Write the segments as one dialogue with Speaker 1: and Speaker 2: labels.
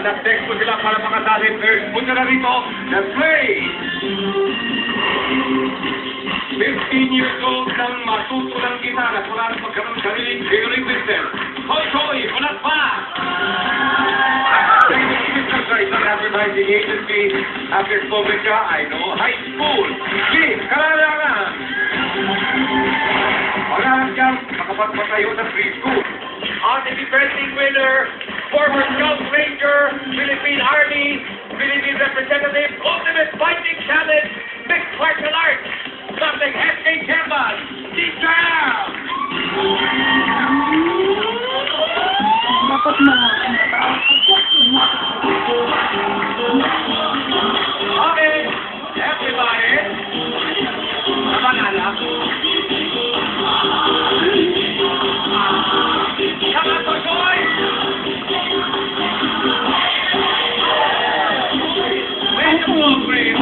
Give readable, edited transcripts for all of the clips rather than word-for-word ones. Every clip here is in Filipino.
Speaker 1: nag-text po sila para makasalit. Punta na rito, the play! 15 years old nang matuto ng gitara mula na magkaroon ng sariling tailoring business. Hoy, Hoy! Ulat pa! Isang advertising agency after Publica, I know, high school. Sige, kalalangan! Wala siyang makapagpatayo sa preschool. On the defending winner, former Scout Ranger, Philippine Army, Philippine Representative, Ultimate Fighting Challenge, Mixed Martial Arts, something SK Chambas, deep down!
Speaker 2: Dapat na.
Speaker 1: Okay, everybody, namanala. Come on, boy! Where's the ball, please?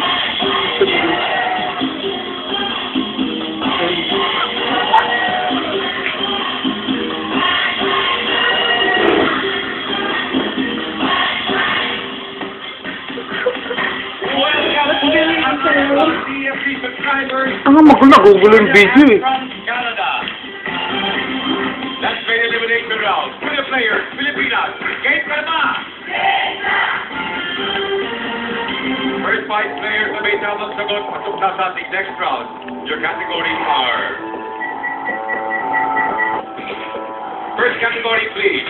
Speaker 3: Nagugulo yung video eh.
Speaker 1: Canada. That's great elimination round. For the players, Pilipinas. Game ka na ba? First 5 players na may tamang sagot pasok na sa ating next round. Your categories are... First category, please.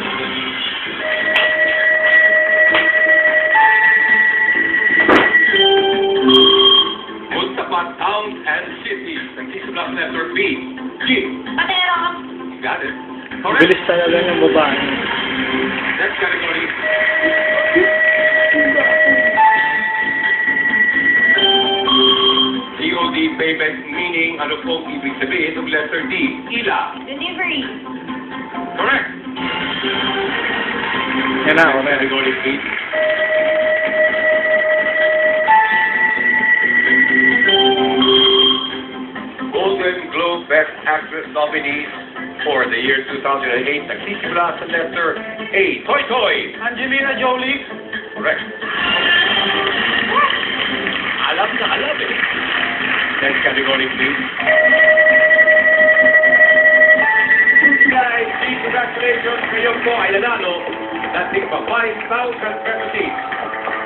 Speaker 1: Towns and cities. Nagsisimula sa letter B. G.
Speaker 2: Patero.
Speaker 1: Got it. Correct.
Speaker 3: Bilis talaga ng babae.
Speaker 1: Next category. COD payment meaning ano pong ibig sabihin ng letter D. Ila.
Speaker 2: Delivery.
Speaker 1: Correct.
Speaker 3: Yan na,
Speaker 1: Next category, please. Golden Globe Best Actress nominees for the year 2008. Nagsisimula sa letter A. Toy Toy.
Speaker 3: Angelina Jolie.
Speaker 1: Correct. Alam na alam eh. Next category, please. Guys, congratulations. Kayo po ay nanalo. Dating pa 5,000 pesos each.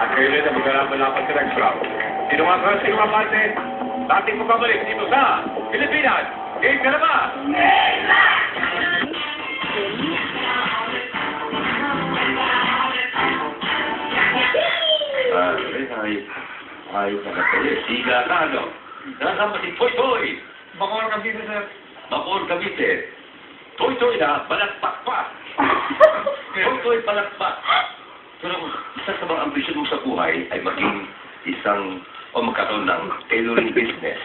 Speaker 1: At kayo rin na magkalaban-laban sa next round. Sino nga sa sino mapante? Dating pagpabalik dito sa Pilipinas. Game ka na ba? Game na! Ay, siga na, ano? Nakasama si Toy Toy.
Speaker 3: Bakor Cavite, sir.
Speaker 1: Bakor Cavite. Toy Toy na, balakpak pa. Toy Toy, balakpak. Pero isa sa mga ambisyon mo sa buhay ay maging isang o magkaroon ng tailoring business.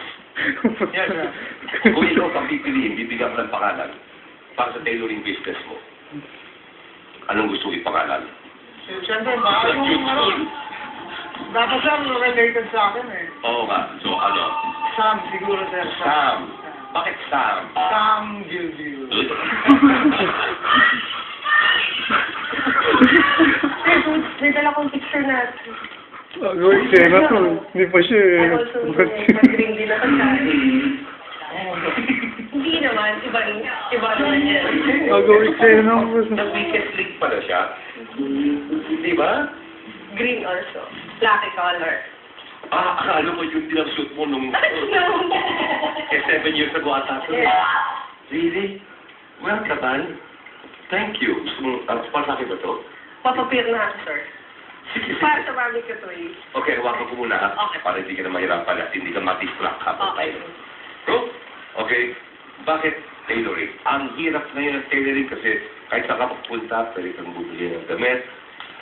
Speaker 3: Yes, sir.
Speaker 1: Kung ikaw kang pipiliin, bibigyan ko ng pangalan para sa tailoring business mo. Anong gusto ipangalan?
Speaker 3: Siyempre, baka yung ano, dapat sir, related sa akin eh.
Speaker 1: Oo nga. So, ano?
Speaker 3: Sam, siguro sir.
Speaker 1: Sam. Bakit Sam?
Speaker 3: Sam Gilgil.
Speaker 2: May dala kong picture na.
Speaker 3: Gawin siya na to. Hindi pa siya eh.
Speaker 2: I also mag-ring din ako sa Hindi naman, iba naman yan.
Speaker 3: Gawin siya na.
Speaker 1: The weakest link pala siya. Di ba?
Speaker 2: Green also. Lucky color.
Speaker 1: Ah, akala mo yung dinang-shoot mo nung... 7 years ago ata ito.
Speaker 2: Yes.
Speaker 1: Really? Well, Kaban, thank you. Para sa akin ba ito?
Speaker 2: Papapir na, sir.
Speaker 1: Sige,
Speaker 2: Para
Speaker 1: sige.
Speaker 2: sa mami ko to eh.
Speaker 1: Okay, hawakan ko muna ha.
Speaker 2: Okay.
Speaker 1: Para hindi ka na mahirapan at hindi ka matistract ha.
Speaker 2: Okay.
Speaker 1: Bro, okay. Bakit tailoring? Ang hirap ngayon ng tailoring kasi kahit saan ka pupunta, pwede kang bumili ng damit.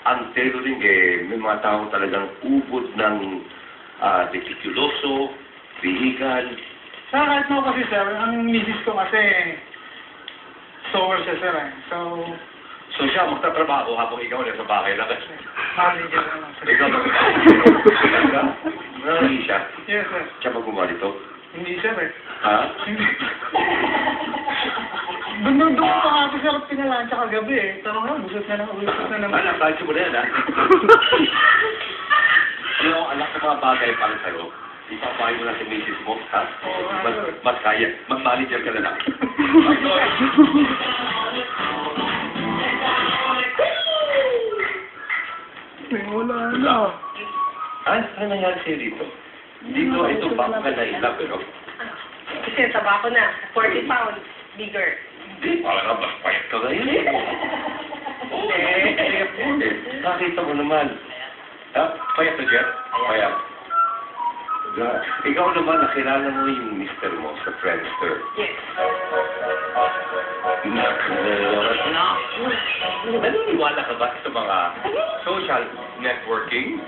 Speaker 1: Ang tailoring eh, may mga tao talagang ubod ng detikuloso, vehicle.
Speaker 3: Sa kahit mo kasi sir, ang misis ko kasi sewer siya sir eh.
Speaker 1: So siya magtatrabaho habang ikaw na sa bahay lang.
Speaker 3: Manager naman sir.
Speaker 1: Ikaw na Nalagi siya.
Speaker 3: Yes sir.
Speaker 1: Siya ba gumawa dito?
Speaker 3: Hindi sir eh.
Speaker 1: Ha?
Speaker 3: Hindi. Doon pa nga ako sarap pinalansya kagabi eh. Pero nga, busot na naman.
Speaker 1: Alam, tansyo mo na yan, ha? Ano, anak ng mga bagay para sa'yo. Ipapahin mo na si Mrs. mo, ha? Mas kaya. Mag-manager ka na lang.
Speaker 3: Wala na.
Speaker 1: Ano nangyari sa'yo dito? Dito, ito, baka ka na ilang, pero...
Speaker 2: Kasi tabako na. 40 pounds. Bigger.
Speaker 1: Hindi, parang mas payat ka ngayon. Nakita mo naman. Ha? Payat na, Jeff? Payat. Ikaw naman, nakilala mo yung mister mo sa Friendster.
Speaker 2: Yes.
Speaker 1: Naniniwala ka ba sa mga social networking?